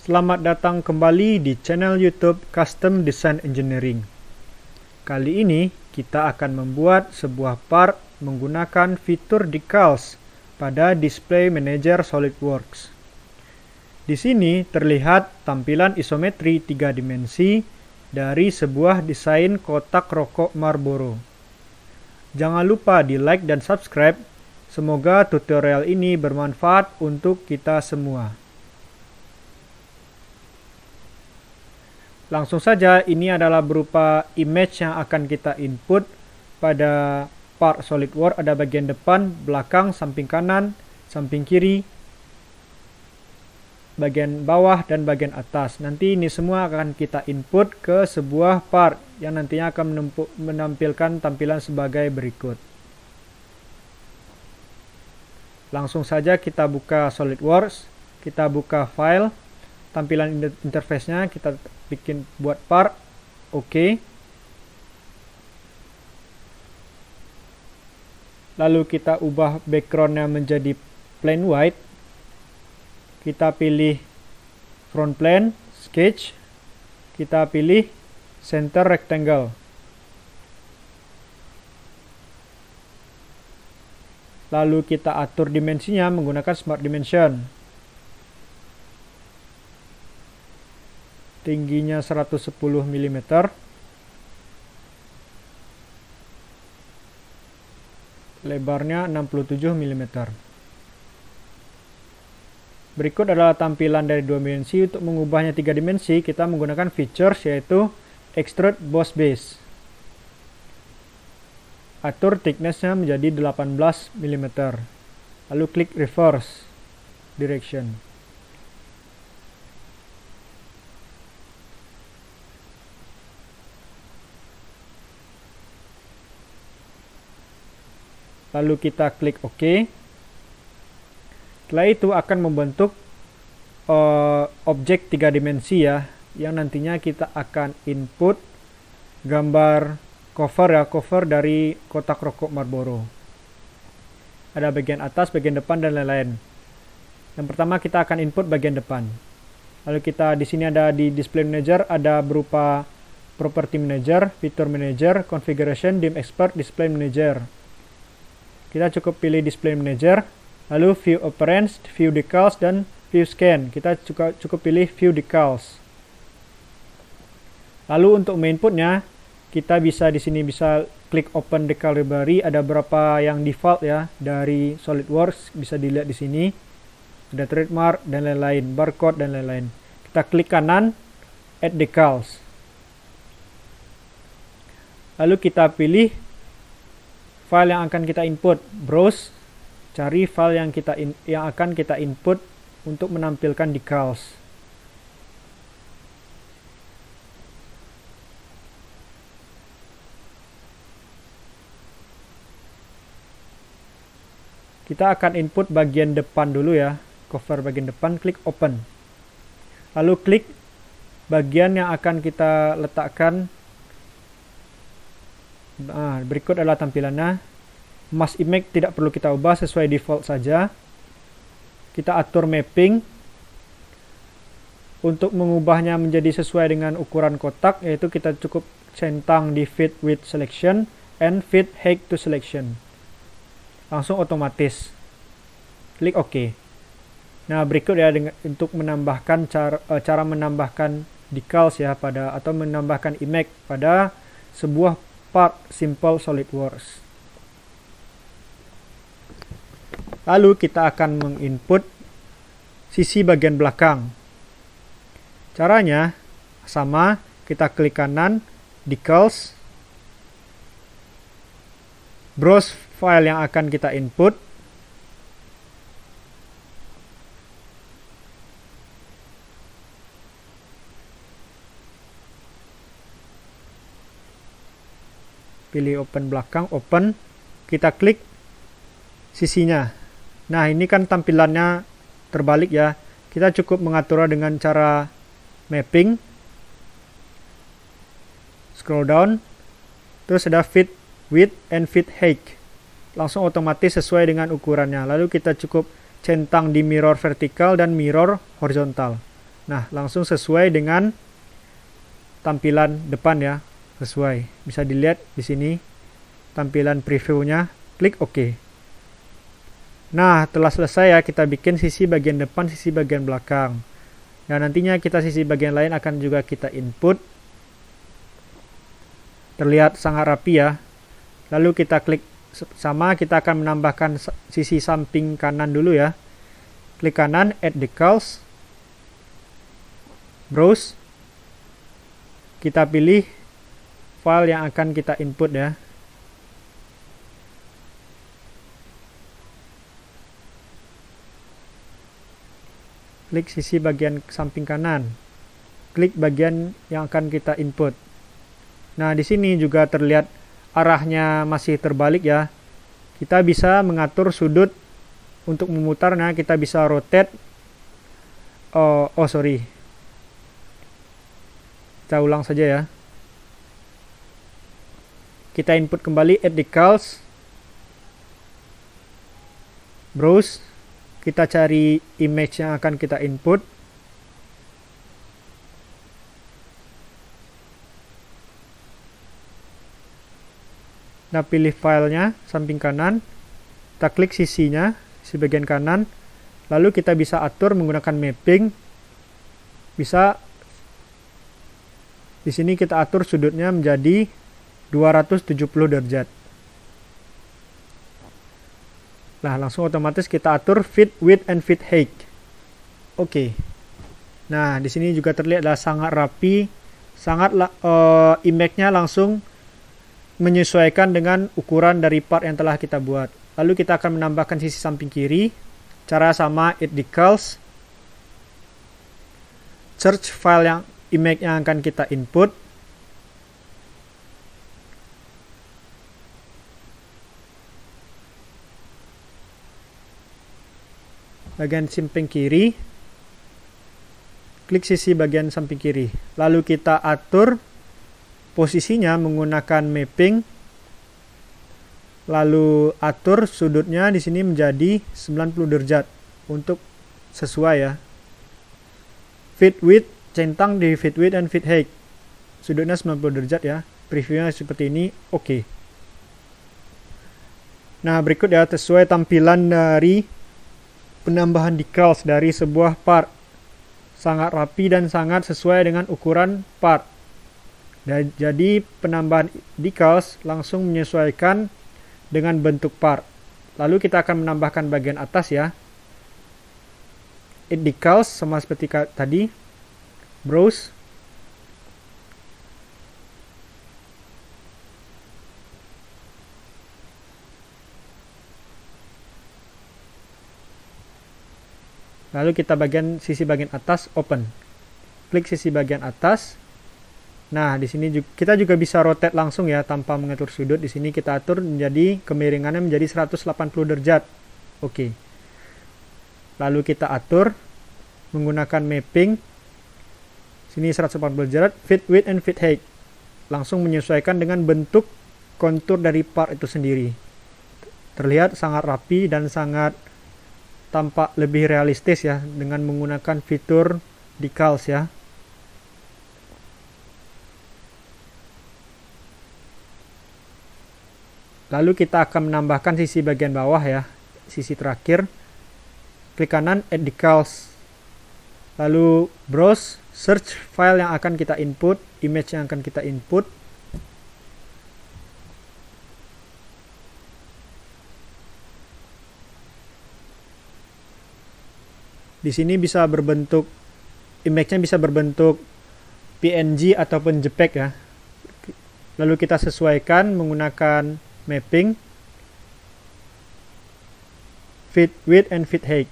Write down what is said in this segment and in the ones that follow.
Selamat datang kembali di channel YouTube Custom Design Engineering. Kali ini kita akan membuat sebuah part menggunakan fitur decals pada Display Manager SolidWorks. Di sini terlihat tampilan isometri 3 dimensi dari sebuah desain kotak rokok Marlboro. Jangan lupa di like dan subscribe. Semoga tutorial ini bermanfaat untuk kita semua. Langsung saja, ini adalah berupa image yang akan kita input pada part SolidWorks. Ada bagian depan, belakang, samping kanan, samping kiri, bagian bawah, dan bagian atas. Nanti ini semua akan kita input ke sebuah part yang nantinya akan menampilkan tampilan sebagai berikut. Langsung saja kita buka SolidWorks, kita buka file, tampilan interface-nya kita buat part, oke. Lalu kita ubah background-nya menjadi plain white. Kita pilih front plane, sketch. Kita pilih center rectangle. Lalu kita atur dimensinya menggunakan Smart Dimension. Tingginya 110 mm. Lebarnya 67 mm. Berikut adalah tampilan dari 2 dimensi. Untuk mengubahnya 3 dimensi, kita menggunakan features yaitu Extrude Boss Base. Atur thickness-nya menjadi 18 mm. Lalu klik Reverse Direction. Lalu kita klik OK. Setelah itu akan membentuk objek 3 dimensi ya, yang nantinya kita akan input gambar cover dari kotak rokok Marlboro. Ada bagian atas, bagian depan, dan lain-lain. Yang pertama kita akan input bagian depan. Lalu kita di sini ada di Display Manager, ada berupa Property Manager, Feature Manager, Configuration, Dim Expert, Display Manager. Kita cukup pilih Display Manager, lalu View Appearance, View Decals, dan View Scan. Kita cukup pilih View Decals. Lalu untuk inputnya, kita bisa di sini bisa klik Open Decal Library. Ada beberapa yang default ya dari SolidWorks, bisa dilihat di sini. Ada trademark dan lain-lain, barcode dan lain-lain. Kita klik kanan, Add Decals. Lalu kita pilih file yang akan kita input, browse, cari file yang akan kita input untuk menampilkan decals. Kita akan input bagian depan dulu ya, cover bagian depan, klik open. Lalu klik bagian yang akan kita letakkan. Berikut adalah tampilannya. Mask image tidak perlu kita ubah, sesuai default saja. Kita atur mapping untuk mengubahnya menjadi sesuai dengan ukuran kotak, yaitu kita cukup centang di fit width selection and fit height to selection. Langsung otomatis. Klik OK. Nah, berikut ya untuk menambahkan cara menambahkan decals ya atau menambahkan image pada sebuah part simple SolidWorks. Lalu kita akan menginput sisi bagian belakang. Caranya sama, kita klik kanan, decals, browse file yang akan kita input, pilih open belakang, open, kita klik sisinya. Nah, ini kan tampilannya terbalik ya. Kita cukup mengaturnya dengan cara mapping, scroll down, terus ada fit width and fit height. Langsung otomatis sesuai dengan ukurannya. Lalu kita cukup centang di mirror vertikal dan mirror horizontal. Nah, langsung sesuai dengan tampilan depan ya, sesuai. Bisa dilihat di sini tampilan previewnya, klik OK. Nah, telah selesai ya, kita bikin sisi bagian depan, sisi bagian belakang. Dan nantinya sisi bagian lain akan juga kita input. Terlihat sangat rapi ya. Lalu kita klik sama, kita akan menambahkan sisi samping kanan dulu ya. Klik kanan, add decals. Browse. Kita pilih file yang akan kita input ya. Klik sisi bagian samping kanan. Klik bagian yang akan kita input. Nah, di sini juga terlihat arahnya masih terbalik ya. Kita bisa mengatur sudut untuk memutarnya, kita bisa rotate. Sorry. Kita ulang saja ya. Kita input kembali add decals. Browse. Kita cari image yang akan kita input. Kita pilih filenya, samping kanan. Kita klik sisinya, sisi bagian kanan. Lalu kita bisa atur menggunakan mapping. Bisa di sini kita atur sudutnya menjadi 270 derajat. Nah, langsung otomatis kita atur fit width and fit height. Oke. Nah, di sini juga terlihat sangat rapi, sangat image-nya langsung menyesuaikan dengan ukuran dari part yang telah kita buat. Lalu kita akan menambahkan sisi samping kiri. Cara sama, add decals. Search file yang image yang akan kita input. Bagian samping kiri, klik sisi bagian samping kiri, lalu kita atur posisinya menggunakan mapping, lalu atur sudutnya di sini menjadi 90 derajat untuk sesuai ya. Fit width, centang di fit width dan fit height, sudutnya 90 derajat ya. Previewnya seperti ini, oke. Nah, berikut ya, sesuai tampilan dari penambahan decals dari sebuah part. Sangat rapi dan sangat sesuai dengan ukuran part. Dan jadi penambahan decals langsung menyesuaikan dengan bentuk part. Lalu kita akan menambahkan bagian atas ya. Add decals sama seperti tadi. Browse. Lalu kita sisi bagian atas open. Klik sisi bagian atas. Nah, di sini kita juga bisa rotate langsung ya tanpa mengatur sudut. Di sini kita atur menjadi kemiringannya menjadi 180 derajat. Oke. Lalu kita atur menggunakan mapping. Sini 180 derajat, fit width and fit height. Langsung menyesuaikan dengan bentuk kontur dari part itu sendiri. Terlihat sangat rapi dan sangat tampak lebih realistis ya dengan menggunakan fitur decals ya. Lalu kita akan menambahkan sisi bagian bawah ya, sisi terakhir. Klik kanan add decals. Lalu browse, search file yang akan kita input, image yang akan kita input. Di sini bisa berbentuk, image-nya bisa berbentuk PNG ataupun JPEG ya. Lalu kita sesuaikan menggunakan mapping, fit width and fit height.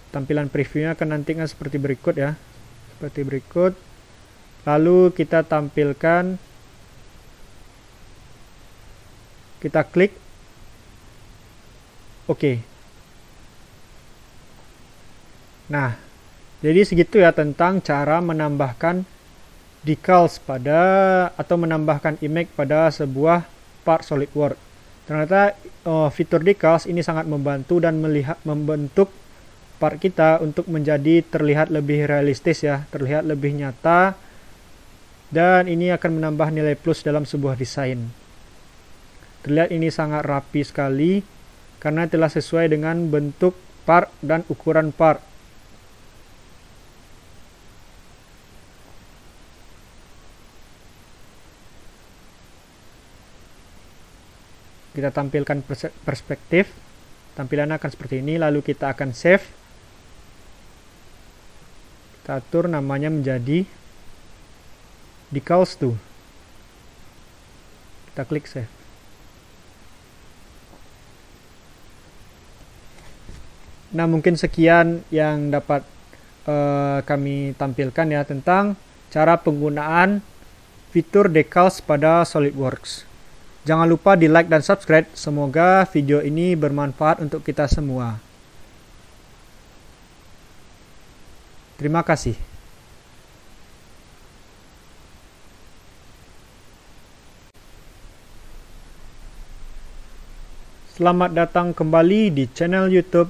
Tampilan previewnya akan nantinya seperti berikut ya. Seperti berikut. Lalu kita tampilkan, kita klik Oke. Nah, jadi segitu ya tentang cara menambahkan decals atau menambahkan image pada sebuah part SolidWorks. Ternyata fitur decals ini sangat membantu dan membentuk part kita untuk menjadi terlihat lebih realistis ya, terlihat lebih nyata, dan ini akan menambah nilai plus dalam sebuah desain. Terlihat ini sangat rapi sekali karena telah sesuai dengan bentuk part dan ukuran part. Kita tampilkan perspektif. Tampilannya akan seperti ini, lalu kita akan save. Kita atur namanya menjadi decals 2. Kita klik save. Nah, mungkin sekian yang dapat kami tampilkan ya tentang cara penggunaan fitur decals pada SolidWorks. Jangan lupa di like dan subscribe. Semoga video ini bermanfaat untuk kita semua. Terima kasih. Selamat datang kembali di channel YouTube